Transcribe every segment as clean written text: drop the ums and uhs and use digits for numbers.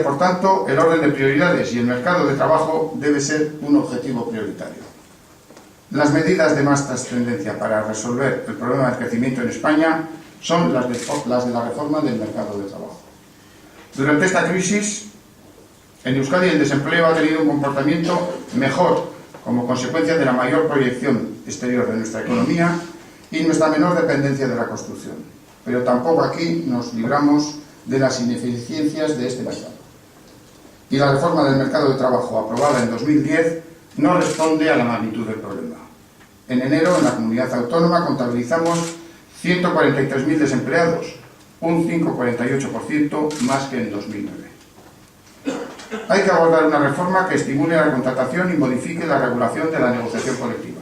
Por tanto, el orden de prioridades y el mercado de trabajo debe ser un objetivo prioritario. Las medidas de más trascendencia para resolver el problema del crecimiento en España son las de la reforma del mercado de trabajo. Durante esta crisis, en Euskadi el desempleo ha tenido un comportamiento mejor como consecuencia de la mayor proyección exterior de nuestra economía y nuestra menor dependencia de la construcción. Pero tampoco aquí nos libramos de las ineficiencias de este mercado. Y la reforma del mercado de trabajo aprobada en 2010 no responde a la magnitud del problema. En enero, en la comunidad autónoma, contabilizamos 143.000 desempleados, un 5,48% más que en 2009. Hay que abordar una reforma que estimule la contratación y modifique la regulación de la negociación colectiva.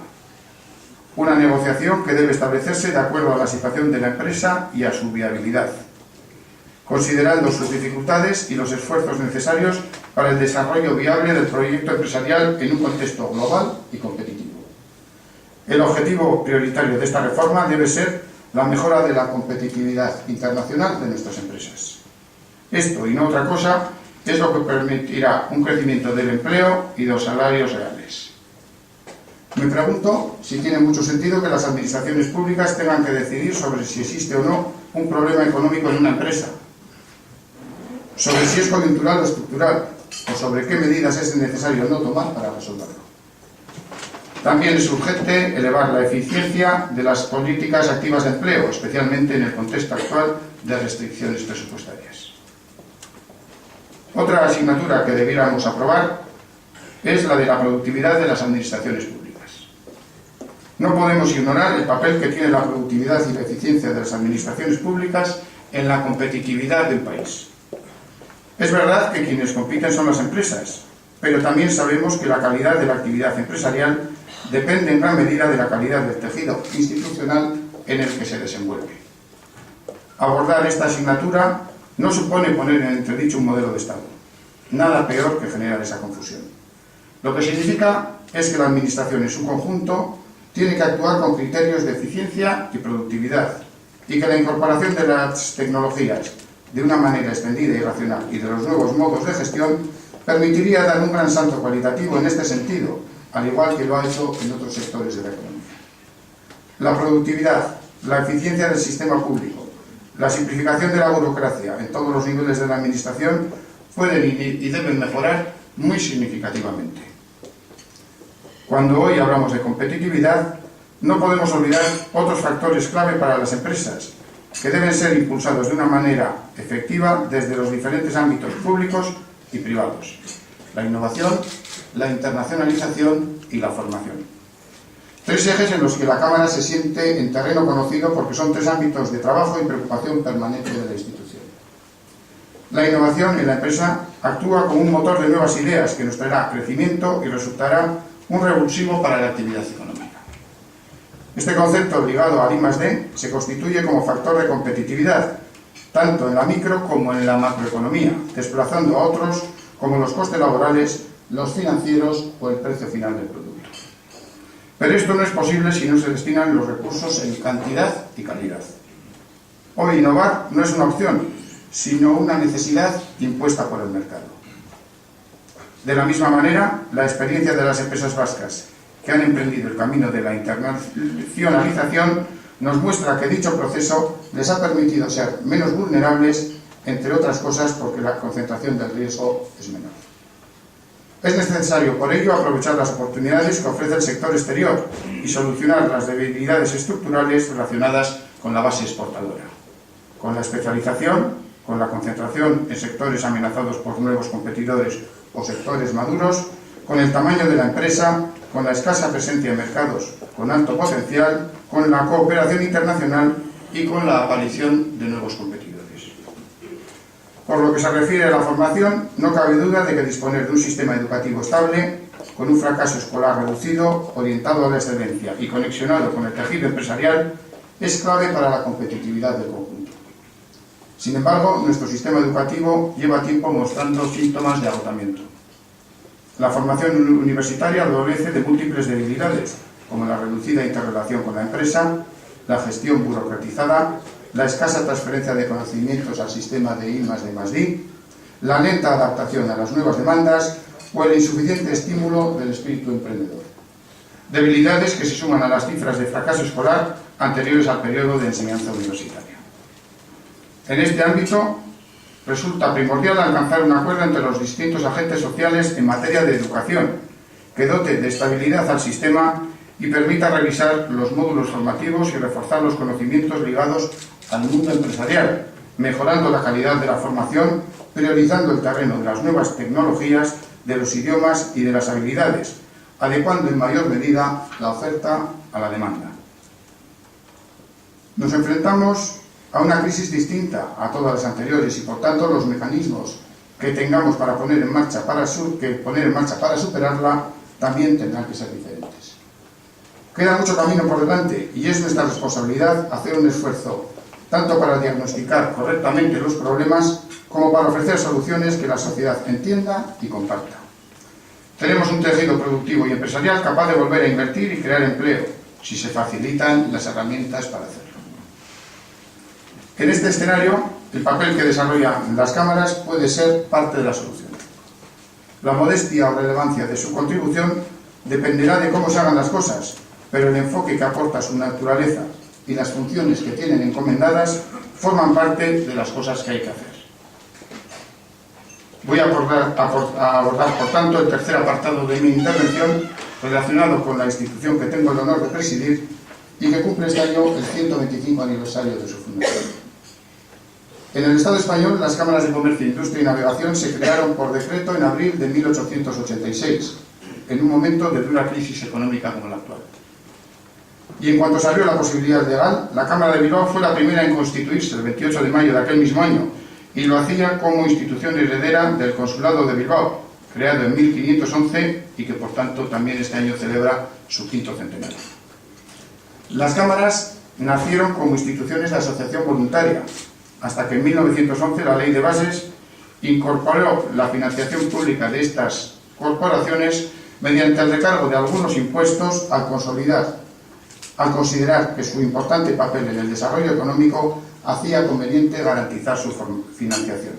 Una negociación que debe establecerse de acuerdo a la situación de la empresa y a su viabilidad, considerando sus dificultades y los esfuerzos necesarios para el desarrollo viable del proyecto empresarial en un contexto global y competitivo. El objetivo prioritario de esta reforma debe ser la mejora de la competitividad internacional de nuestras empresas. Esto, y no otra cosa, es lo que permitirá un crecimiento del empleo y de los salarios reales. Me pregunto si tiene mucho sentido que las administraciones públicas tengan que decidir sobre si existe o no un problema económico en una empresa, sobre si es coyuntural o estructural, o sobre qué medidas es necesario no tomar para resolverlo. También es urgente elevar la eficiencia de las políticas activas de empleo, especialmente en el contexto actual de restricciones presupuestarias. Otra asignatura que debiéramos aprobar es la de la productividad de las administraciones públicas. No podemos ignorar el papel que tiene la productividad y la eficiencia de las administraciones públicas en la competitividad del país. Es verdad que quienes compiten son las empresas, pero también sabemos que la calidad de la actividad empresarial depende en gran medida de la calidad del tejido institucional en el que se desenvuelve. Abordar esta asignatura no supone poner en entredicho un modelo de Estado. Nada peor que generar esa confusión. Lo que significa es que la Administración en su conjunto tiene que actuar con criterios de eficiencia y productividad y que la incorporación de las tecnologías de una manera extendida y racional y de los nuevos modos de gestión permitiría dar un gran salto cualitativo en este sentido, al igual que lo ha hecho en otros sectores de la economía. La productividad, la eficiencia del sistema público, la simplificación de la burocracia en todos los niveles de la Administración pueden y deben mejorar muy significativamente. Cuando hoy hablamos de competitividad, no podemos olvidar otros factores clave para las empresas, que deben ser impulsados de una manera efectiva desde los diferentes ámbitos públicos y privados: la innovación, la internacionalización y la formación. Tres ejes en los que la Cámara se siente en terreno conocido porque son tres ámbitos de trabajo y preocupación permanente de la institución. La innovación en la empresa actúa como un motor de nuevas ideas que nos traerá crecimiento y resultará un revulsivo para la actividad económica. Este concepto ligado al I+D se constituye como factor de competitividad, tanto en la micro como en la macroeconomía, desplazando a otros como los costes laborales, los financieros o el precio final del producto. Pero esto no es posible si no se destinan los recursos en cantidad y calidad. Hoy innovar no es una opción, sino una necesidad impuesta por el mercado. De la misma manera, la experiencia de las empresas vascas que han emprendido el camino de la internacionalización nos muestra que dicho proceso les ha permitido ser menos vulnerables, entre otras cosas porque la concentración del riesgo es menor. Es necesario, por ello, aprovechar las oportunidades que ofrece el sector exterior y solucionar las debilidades estructurales relacionadas con la base exportadora, con la especialización, con la concentración en sectores amenazados por nuevos competidores o sectores maduros, con el tamaño de la empresa, con la escasa presencia en mercados con alto potencial, con la cooperación internacional y con la aparición de nuevos competidores. Por lo que se refiere a la formación, no cabe duda de que disponer de un sistema educativo estable, con un fracaso escolar reducido, orientado a la excelencia y conexionado con el tejido empresarial, es clave para la competitividad del conjunto. Sin embargo, nuestro sistema educativo lleva tiempo mostrando síntomas de agotamiento. La formación universitaria adolece de múltiples debilidades, como la reducida interrelación con la empresa, la gestión burocratizada, la escasa transferencia de conocimientos al sistema de I+D+I, la lenta adaptación a las nuevas demandas o el insuficiente estímulo del espíritu emprendedor. Debilidades que se suman a las cifras de fracaso escolar anteriores al periodo de enseñanza universitaria. En este ámbito, resulta primordial alcanzar un acuerdo entre los distintos agentes sociales en materia de educación, que dote de estabilidad al sistema y permita revisar los módulos formativos y reforzar los conocimientos ligados al mundo empresarial, mejorando la calidad de la formación, priorizando el terreno de las nuevas tecnologías, de los idiomas y de las habilidades, adecuando en mayor medida la oferta a la demanda. Nos enfrentamos a una crisis distinta a todas las anteriores y, por tanto, los mecanismos que tengamos para poner en marcha para superarla también tendrán que ser diferentes. Queda mucho camino por delante y es nuestra responsabilidad hacer un esfuerzo tanto para diagnosticar correctamente los problemas como para ofrecer soluciones que la sociedad entienda y comparta. Tenemos un tejido productivo y empresarial capaz de volver a invertir y crear empleo, si se facilitan las herramientas para hacerlo. En este escenario, el papel que desarrollan las cámaras puede ser parte de la solución. La modestia o relevancia de su contribución dependerá de cómo se hagan las cosas, pero el enfoque que aporta su naturaleza y las funciones que tienen encomendadas forman parte de las cosas que hay que hacer. Voy a abordar, por tanto, el tercer apartado de mi intervención relacionado con la institución que tengo el honor de presidir y que cumple este año el 125 aniversario de su fundación. En el Estado español, las cámaras de comercio, industria y navegación se crearon por decreto en abril de 1886, en un momento de dura crisis económica como la actual. Y en cuanto salió la posibilidad legal, la Cámara de Bilbao fue la primera en constituirse el 28 de mayo de aquel mismo año, y lo hacía como institución heredera del Consulado de Bilbao, creado en 1511 y que por tanto también este año celebra su quinto centenario. Las cámaras nacieron como instituciones de asociación voluntaria, hasta que en 1911 la Ley de Bases incorporó la financiación pública de estas corporaciones mediante el recargo de algunos impuestos al considerar que su importante papel en el desarrollo económico hacía conveniente garantizar su financiación.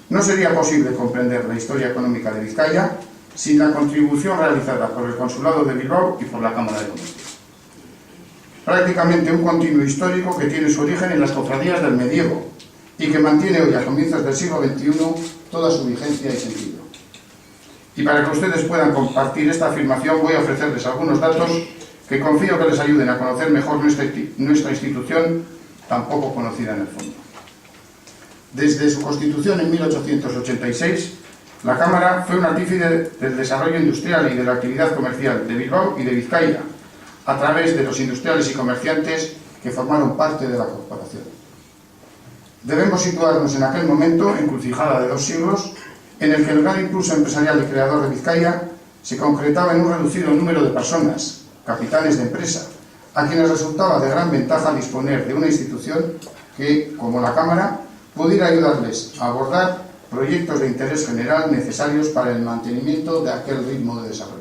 No sería posible comprender la historia económica de Vizcaya sin la contribución realizada por el Consulado de Bilbao y por la Cámara de Comercio. Prácticamente un continuo histórico que tiene su origen en las cofradías del medievo y que mantiene hoy, a comienzos del siglo XXI, toda su vigencia y sentido. Y para que ustedes puedan compartir esta afirmación, voy a ofrecerles algunos datos que confío que les ayuden a conocer mejor nuestra institución, tan poco conocida en el fondo. Desde su constitución en 1886, la Cámara fue un artífice del desarrollo industrial y de la actividad comercial de Bilbao y de Vizcaya, a través de los industriales y comerciantes que formaron parte de la corporación. Debemos situarnos en aquel momento, encrucijada de 2 siglos, en el que el gran impulso empresarial y creador de Vizcaya se concretaba en un reducido número de personas, capitanes de empresa, a quienes resultaba de gran ventaja disponer de una institución que, como la Cámara, pudiera ayudarles a abordar proyectos de interés general necesarios para el mantenimiento de aquel ritmo de desarrollo.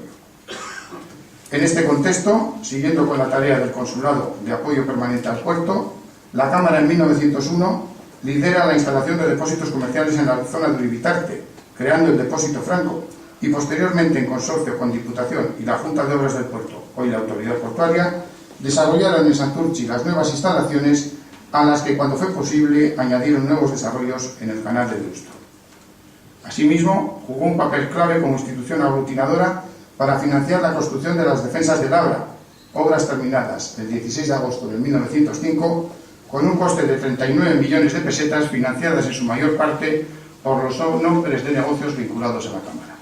En este contexto, siguiendo con la tarea del Consulado de apoyo permanente al puerto, la Cámara en 1901 lidera la instalación de depósitos comerciales en la zona de Uribitarte, creando el Depósito Franco, y posteriormente, en consorcio con Diputación y la Junta de Obras del Puerto, hoy la Autoridad Portuaria, desarrollaron en Santurtzi las nuevas instalaciones a las que, cuando fue posible, añadieron nuevos desarrollos en el canal de Deusto. Asimismo, jugó un papel clave como institución aglutinadora para financiar la construcción de las defensas de Labra, obras terminadas el 16 de agosto de 1905, con un coste de 39 millones de pesetas, financiadas en su mayor parte por los nombres de negocios vinculados a la Cámara.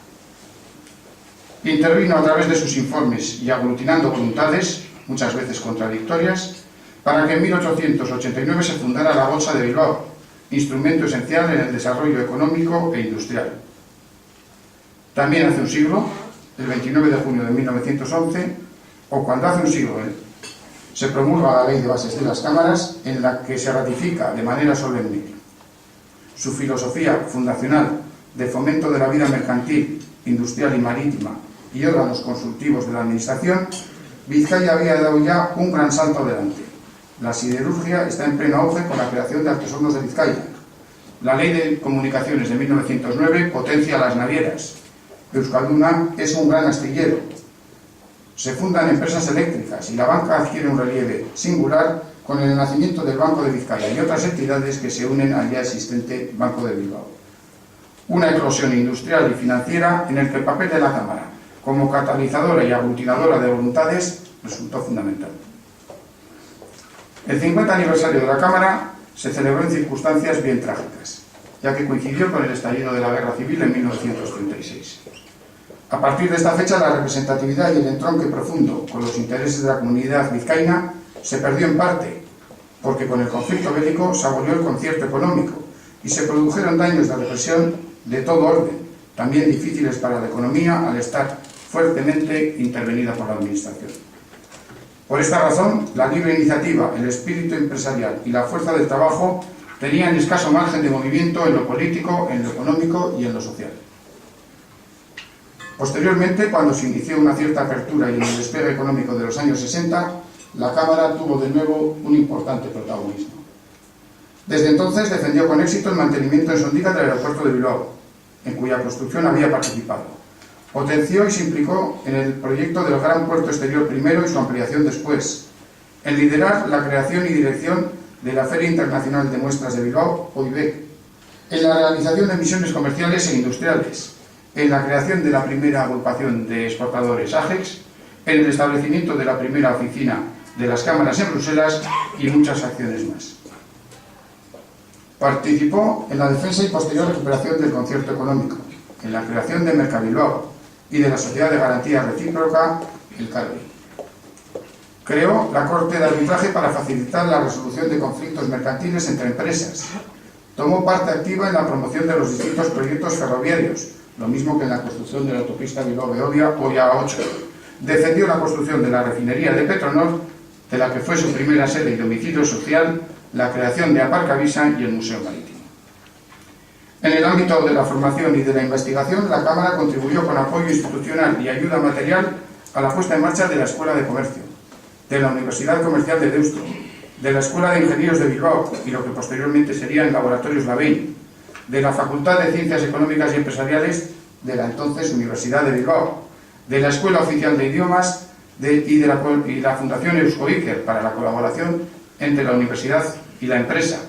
Intervino a través de sus informes y aglutinando voluntades, muchas veces contradictorias, para que en 1889 se fundara la Bolsa de Bilbao, instrumento esencial en el desarrollo económico e industrial. También hace un siglo, el 29 de junio de 1911, o cuando hace un siglo, se promulga la Ley de Bases de las Cámaras, en la que se ratifica de manera solemne su filosofía fundacional de fomento de la vida mercantil, industrial y marítima y órganos consultivos de la Administración. Vizcaya había dado ya un gran salto adelante. La siderurgia está en pleno auge con la creación de Artesonos de Vizcaya, La Ley de Comunicaciones de 1909 potencia las navieras. Euskalduna es un gran astillero. Se fundan empresas eléctricas y la banca adquiere un relieve singular con el nacimiento del Banco de Vizcaya y otras entidades que se unen al ya existente Banco de Bilbao. Una eclosión industrial y financiera en el que el papel de la Cámara, como catalizadora y aglutinadora de voluntades, resultó fundamental. El 50 aniversario de la Cámara se celebró en circunstancias bien trágicas, ya que coincidió con el estallido de la Guerra Civil en 1936. A partir de esta fecha, la representatividad y el entronque profundo con los intereses de la comunidad vizcaína se perdió en parte, porque con el conflicto bélico se abolió el concierto económico y se produjeron daños de represión de todo orden, también difíciles para la economía al estar fuertemente intervenida por la Administración. Por esta razón, la libre iniciativa, el espíritu empresarial y la fuerza del trabajo tenían escaso margen de movimiento en lo político, en lo económico y en lo social. Posteriormente, cuando se inició una cierta apertura y en el despegue económico de los años 60, la Cámara tuvo de nuevo un importante protagonismo. Desde entonces defendió con éxito el mantenimiento en Sondika del aeropuerto de Bilbao, en cuya construcción había participado. Potenció y se implicó en el proyecto del Gran Puerto Exterior primero y su ampliación después, en liderar la creación y dirección de la Feria Internacional de Muestras de Bilbao, OIBEC, en la realización de misiones comerciales e industriales, en la creación de la primera agrupación de exportadores AGEX, en el establecimiento de la primera oficina de las cámaras en Bruselas y muchas acciones más. Participó en la defensa y posterior recuperación del concierto económico, en la creación de Mercabilbao y de la Sociedad de Garantía Recíproca, el CARBI. Creó la Corte de Arbitraje para facilitar la resolución de conflictos mercantiles entre empresas. Tomó parte activa en la promoción de los distintos proyectos ferroviarios, lo mismo que en la construcción de la autopista Bilbao-Beovia o A8. Defendió la construcción de la refinería de Petronor, de la que fue su primera sede y domicilio social, la creación de Aparcavisa y el Museo Marítimo. En el ámbito de la formación y de la investigación, la Cámara contribuyó con apoyo institucional y ayuda material a la puesta en marcha de la Escuela de Comercio, de la Universidad Comercial de Deusto, de la Escuela de Ingenieros de Bilbao y lo que posteriormente serían Laboratorios Lavein, de la Facultad de Ciencias Económicas y Empresariales de la entonces Universidad de Bilbao, de la Escuela Oficial de Idiomas y la Fundación Eusko-Iker para la colaboración entre la universidad y la empresa,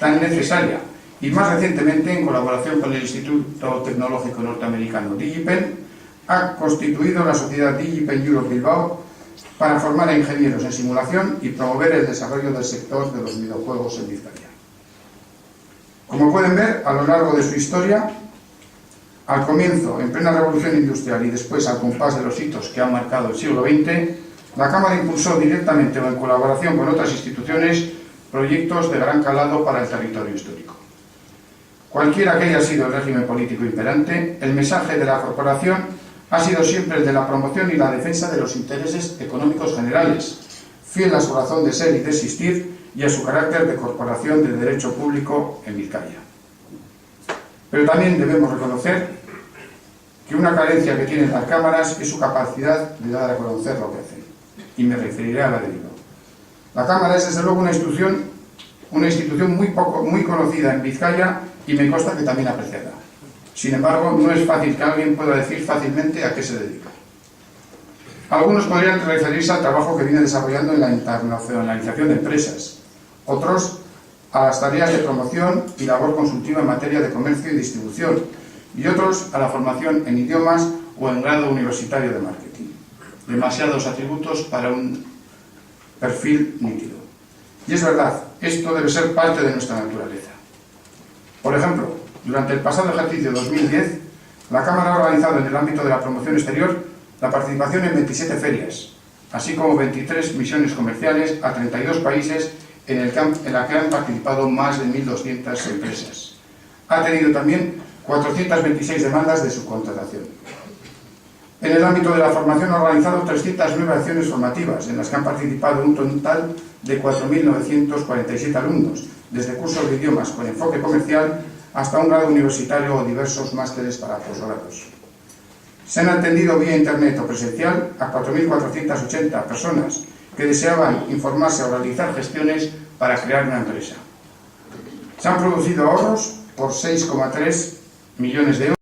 tan necesaria, y más recientemente, en colaboración con el Instituto Tecnológico Norteamericano DigiPen, ha constituido la sociedad DigiPen Europe Bilbao para formar a ingenieros en simulación y promover el desarrollo del sector de los videojuegos en Vizcaya. Como pueden ver, a lo largo de su historia, al comienzo, en plena revolución industrial y después al compás de los hitos que han marcado el siglo XX, la Cámara impulsó directamente o en colaboración con otras instituciones proyectos de gran calado para el territorio histórico. Cualquiera que haya sido el régimen político imperante, el mensaje de la corporación ha sido siempre el de la promoción y la defensa de los intereses económicos generales, fiel a su razón de ser y de existir y a su carácter de corporación de derecho público en Vizcaya. Pero también debemos reconocer que una carencia que tienen las cámaras es su capacidad de dar a conocer lo que hacen, y me referiré a la de Bilbao. La Cámara es desde luego una institución muy conocida en Vizcaya y me consta que también apreciada. Sin embargo, no es fácil que alguien pueda decir fácilmente a qué se dedica. Algunos podrían referirse al trabajo que viene desarrollando en la internacionalización de empresas, otros a las tareas de promoción y labor consultiva en materia de comercio y distribución, y otros a la formación en idiomas o en grado universitario de marketing. Demasiados atributos para un perfil nítido. Y es verdad, esto debe ser parte de nuestra naturaleza. Por ejemplo, durante el pasado ejercicio 2010, la Cámara ha organizado en el ámbito de la promoción exterior la participación en 27 ferias, así como 23 misiones comerciales a 32 países en la que han participado más de 1.200 empresas. Ha tenido también 426 demandas de subcontratación. En el ámbito de la formación ha organizado 309 acciones formativas, en las que han participado un total de 4.947 alumnos, desde cursos de idiomas con enfoque comercial hasta un grado universitario o diversos másteres para posgrados. Se han atendido vía internet o presencial a 4.480 personas que deseaban informarse o realizar gestiones para crear una empresa. Se han producido ahorros por 6,3 millones de euros.